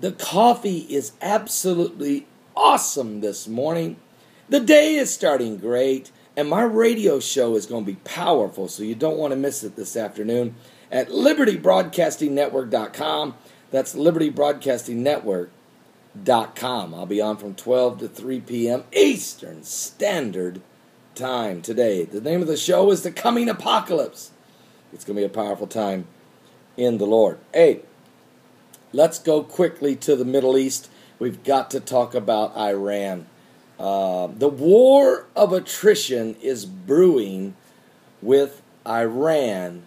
The coffee is absolutely awesome this morning. The day is starting great, and my radio show is going to be powerful, so you don't want to miss it this afternoon at libertybroadcastingnetwork.com. That's libertybroadcastingnetwork.com. I'll be on from 12 to 3 p.m. Eastern Standard Time today. The name of the show is The Coming Apocalypse. It's going to be a powerful time in the Lord. Hey, let's go quickly to the Middle East. We've got to talk about Iran. The war of attrition is brewing with Iran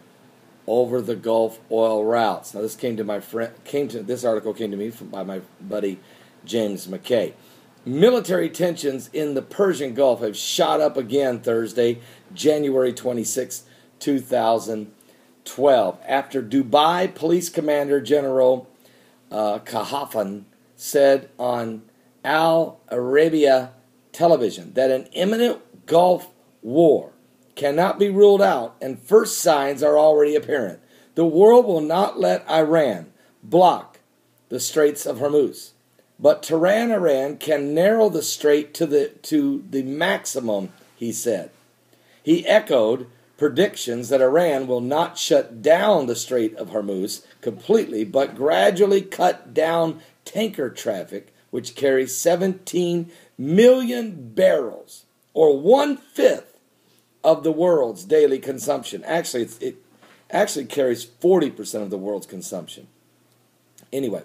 over the Gulf oil routes. Now, this this article came to me by my buddy James McKay. Military tensions in the Persian Gulf have shot up again Thursday, January 26, 2012, after Dubai Police Commander General Kahafan said on Al Arabiya television that an imminent Gulf war cannot be ruled out, and first signs are already apparent. The world will not let Iran block the Straits of Hormuz, but Tehran, Iran can narrow the strait to the maximum, he said. He echoed predictions that Iran will not shut down the Strait of Hormuz completely, but gradually cut down tanker traffic, which carries 17 million barrels, or 1/5 of the world's daily consumption. Actually, it actually carries 40% of the world's consumption. Anyway,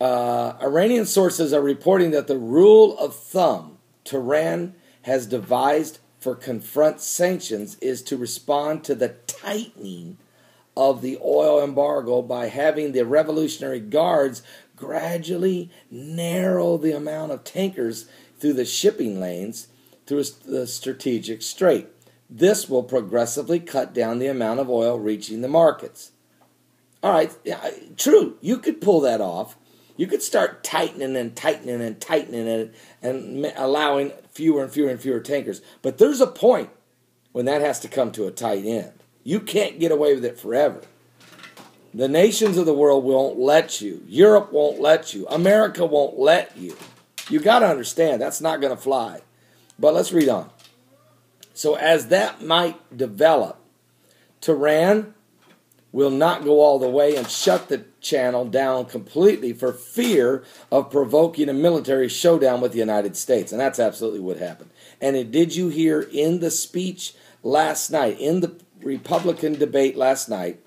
Iranian sources are reporting that the rule of thumb Tehran has devised for confront sanctions is to respond to the tightening of the oil embargo by having the Revolutionary Guards gradually narrow the amount of tankers through the shipping lanes through the strategic strait. This will progressively cut down the amount of oil reaching the markets. All right, true, you could pull that off. You could start tightening and tightening and tightening it and allowing fewer and fewer and fewer tankers. But there's a point when that has to come to a tight end. You can't get away with it forever. The nations of the world won't let you. Europe won't let you. America won't let you. You got to understand that's not going to fly. But let's read on. So as that might develop, Tehran will not go all the way and shut the channel down completely for fear of provoking a military showdown with the United States. And that's absolutely what happened. And did you hear in the speech last night, in the Republican debate last night,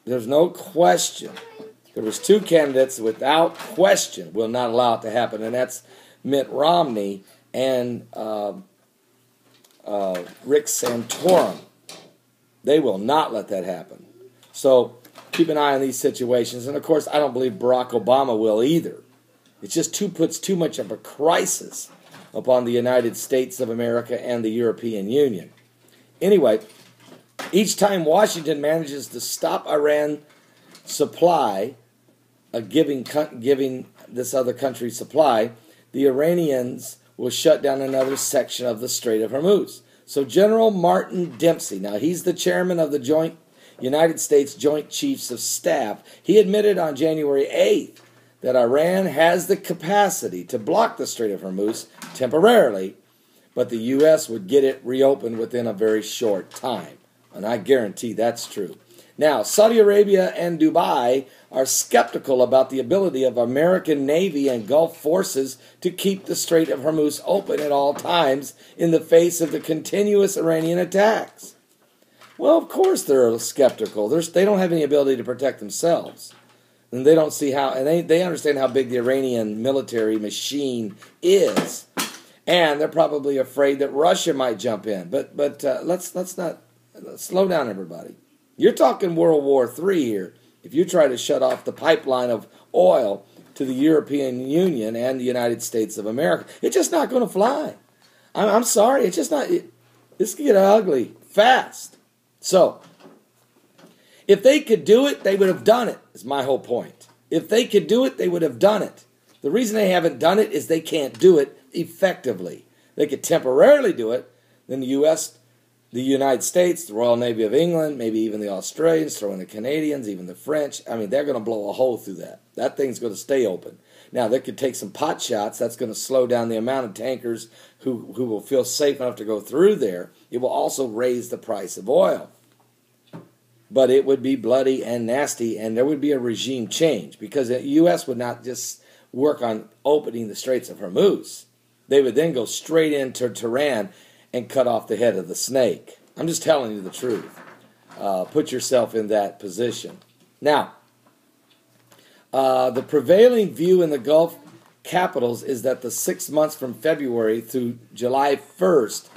there's no question. There was two candidates without question will not allow it to happen, and that's Mitt Romney and Rick Santorum. They will not let that happen. So keep an eye on these situations. And, of course, I don't believe Barack Obama will either. It just puts too much of a crisis upon the United States of America and the European Union. Anyway, each time Washington manages to stop Iran supply, giving this other country supply, the Iranians will shut down another section of the Strait of Hormuz. So General Martin Dempsey, now he's the chairman of the United States Joint Chiefs of Staff, he admitted on January 8th that Iran has the capacity to block the Strait of Hormuz temporarily, but the U.S. would get it reopened within a very short time. And I guarantee that's true. Now, Saudi Arabia and Dubai are skeptical about the ability of American Navy and Gulf forces to keep the Strait of Hormuz open at all times in the face of the continuous Iranian attacks. Well, of course they're skeptical. They don't have any ability to protect themselves. And they don't see how, and they understand how big the Iranian military machine is. And they're probably afraid that Russia might jump in. But let's slow down, everybody. You're talking World War III here. If you try to shut off the pipeline of oil to the European Union and the United States of America, it's just not going to fly. I'm sorry. It's just not. This can get ugly fast. So, if they could do it, they would have done it, is my whole point. If they could do it, they would have done it. The reason they haven't done it is they can't do it effectively. They could temporarily do it, then the U.S. The United States, the Royal Navy of England, maybe even the Australians, throw in the Canadians, even the French. I mean, they're going to blow a hole through that. That thing's going to stay open. Now, they could take some pot shots. That's going to slow down the amount of tankers who will feel safe enough to go through there. It will also raise the price of oil. But it would be bloody and nasty, and there would be a regime change, because the U.S. would not just work on opening the Straits of Hormuz. They would then go straight into Tehran and cut off the head of the snake. I'm just telling you the truth. Put yourself in that position. Now, the prevailing view in the Gulf capitals is that the 6 months from February through July 1st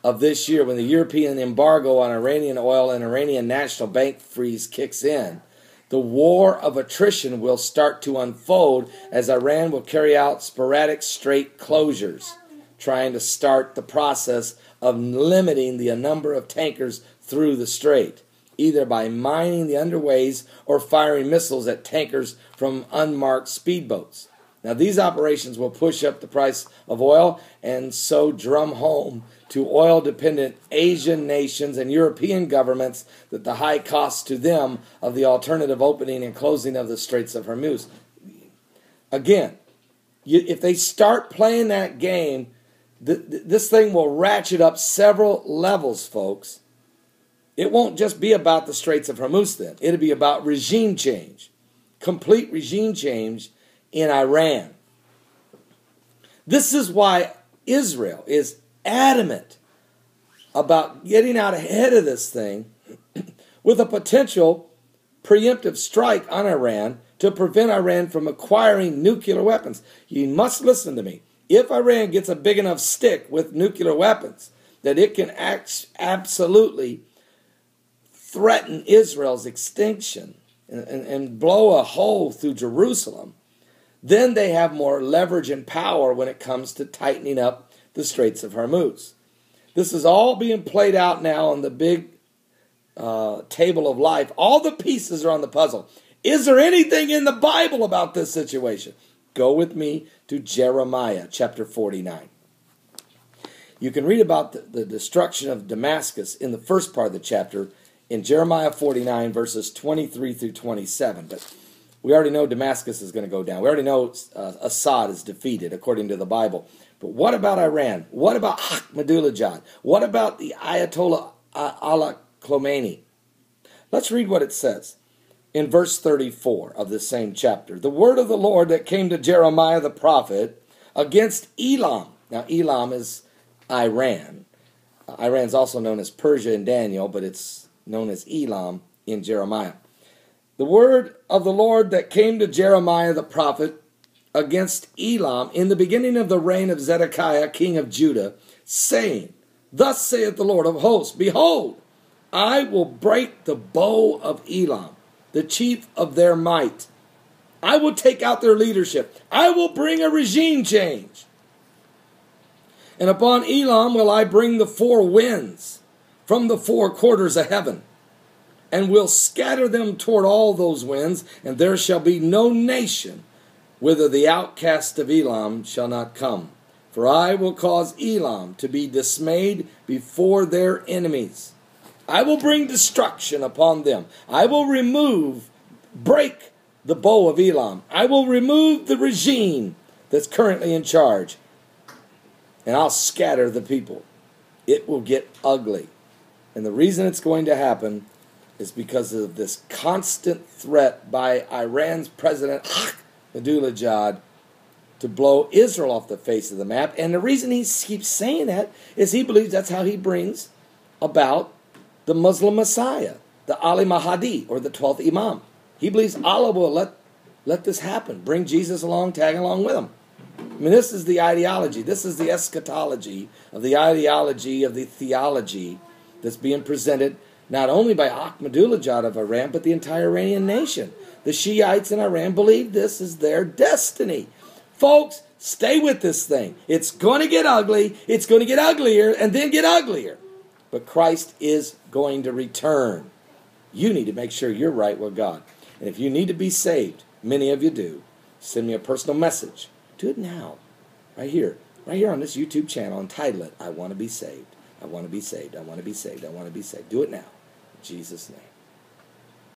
of this year, when the European embargo on Iranian oil and Iranian national bank freeze kicks in, the war of attrition will start to unfold as Iran will carry out sporadic strait closures, trying to start the process of limiting the number of tankers through the strait, either by mining the underways or firing missiles at tankers from unmarked speedboats. Now, these operations will push up the price of oil and so drum home to oil-dependent Asian nations and European governments that the high cost to them of the alternative opening and closing of the Straits of Hormuz. Again, if they start playing that game, this thing will ratchet up several levels, folks. It won't just be about the Straits of Hormuz then. It'll be about regime change, complete regime change in Iran. This is why Israel is adamant about getting out ahead of this thing with a potential preemptive strike on Iran to prevent Iran from acquiring nuclear weapons. You must listen to me. If Iran gets a big enough stick with nuclear weapons that it can absolutely threaten Israel's extinction and blow a hole through Jerusalem, then they have more leverage and power when it comes to tightening up the Straits of Hormuz. This is all being played out now on the big table of life. All the pieces are on the puzzle. Is there anything in the Bible about this situation? Go with me to Jeremiah chapter 49. You can read about the destruction of Damascus in the first part of the chapter in Jeremiah 49, verses 23 through 27. But we already know Damascus is going to go down. We already know Assad is defeated, according to the Bible. But what about Iran? What about Ahmadinejad? What about the Ayatollah Ali Khamenei? Let's read what it says in verse 34 of this same chapter. The word of the Lord that came to Jeremiah the prophet against Elam. Now, Elam is Iran. Iran's also known as Persia in Daniel, but it's known as Elam in Jeremiah. The word of the Lord that came to Jeremiah the prophet against Elam in the beginning of the reign of Zedekiah, king of Judah, saying, Thus saith the Lord of hosts, Behold, I will break the bow of Elam, the chief of their might. I will take out their leadership. I will bring a regime change. And upon Elam will I bring the four winds from the four quarters of heaven, and will scatter them toward all those winds, and there shall be no nation whither the outcast of Elam shall not come. For I will cause Elam to be dismayed before their enemies. I will bring destruction upon them. I will break the bow of Elam. I will remove the regime that's currently in charge. And I'll scatter the people. It will get ugly. And the reason it's going to happen is because of this constant threat by Iran's president, Ahmadinejad, to blow Israel off the face of the map. And the reason he keeps saying that is he believes that's how he brings about the Muslim Messiah, the Ali Mahdi, or the 12th Imam. He believes Allah will let this happen. Bring Jesus along, tag along with him. I mean, this is the ideology. This is the eschatology of the ideology of the theology that's being presented not only by Ahmadinejad of Iran, but the entire Iranian nation. The Shiites in Iran believe this is their destiny. Folks, stay with this thing. It's going to get ugly. It's going to get uglier and then get uglier. But Christ is going to return. You need to make sure you're right with God. And if you need to be saved, many of you do, send me a personal message. Do it now, right here on this YouTube channel, and title it, I Want to Be Saved. I want to be saved. I want to be saved. I want to be saved. Do it now. In Jesus' name.